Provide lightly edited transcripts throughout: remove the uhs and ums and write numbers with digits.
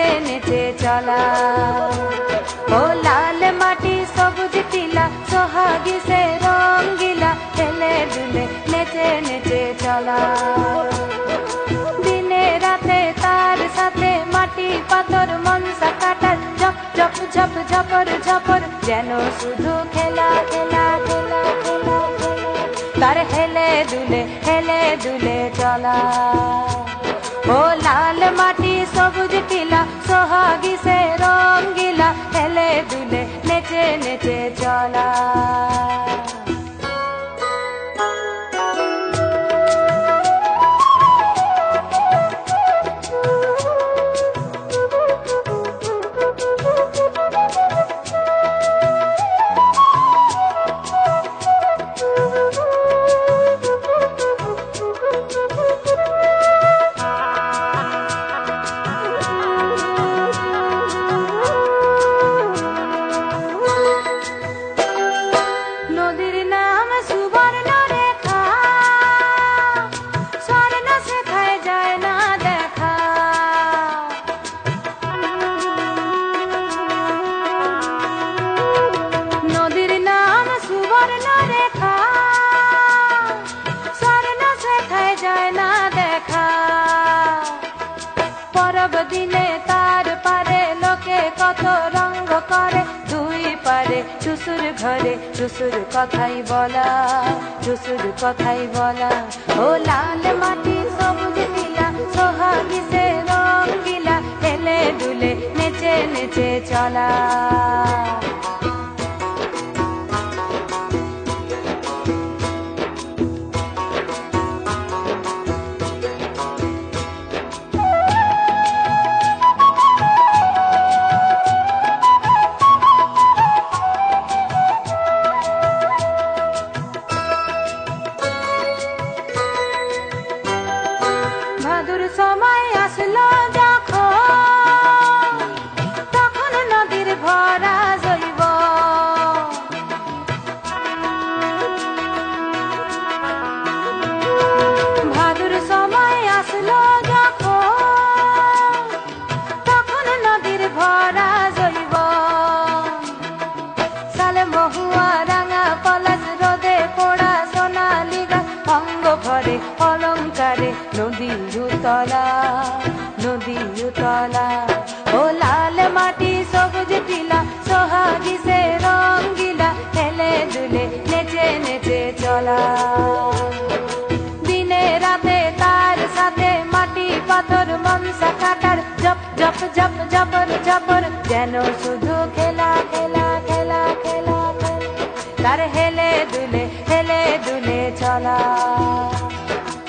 নেচে নেচে চলা। ও লাল মাটি সবুজ টিলা সোহাগী সে রঙ্গিলা, হেলে দুলে নেচে নেচে চলা। দিনে রাতে তার সাথে মাটি পাথর মনসা কাটার ঝপ ঝপ ঝপ ঝপর ঝপর, যেন শুধু খেলা খেলা খেলা খেলা খেলা। তার হেলে দুলে চলা। ও লাল মাটি সবুজ টিলা সোহাগী সে রঙ্গিলা, হেলে দুলে নেচে নেচে চলা। নদীর নাম সুবর্ণ রেখা, স্বর্ণ শেখায় যায় না দেখা। নদীর নাম সুবর্ণ রেখা, স্বর্ণ শেখায় যায় না দেখা। পরব দিনে তার পারে লোকে কত রঙ্গ করে, দুই পারে শ্বশুর ঘরে শ্বশুর কথাই বলা, শ্বশুর কথাই বলা। ও লাল মাটি সবুজ টিলা সোহাগী সে রঙ্গিলা, হেলে দুলে নেচে নেচে চলা। ভাদুর সময় আসলো যখন, তখন নদীর ভরা জৈব। ভাদুর সময় আসলো যখন, তখন নদীর ভরা জৈব। সালে মহুয়া রাঙা পলাশ রোদে পোড়া সোনালি গাছ, অঙ্গ ভরে অলঙ্কারে নদী উতলা, নদী উতলা। ও লাল মাটি সবুজ টিলা সোহাগী সে রঙ্গিলা, হেলে দুলে নেচে নেচে চলা। দিনে রাতে তার সাথে মাটি পাথর মনসা কাটার ঝপ ঝপ ঝপ ঝপর ঝপর, যেন শুধু খেলা খেলা খেলা খেলা খেলা। তার হেলে দুলে চলা,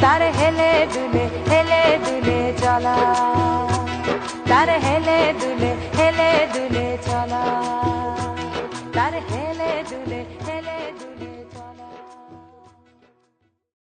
তার হেলে দুলে চলা, তার হেলে দুলে চলা, তার হেলে দুলে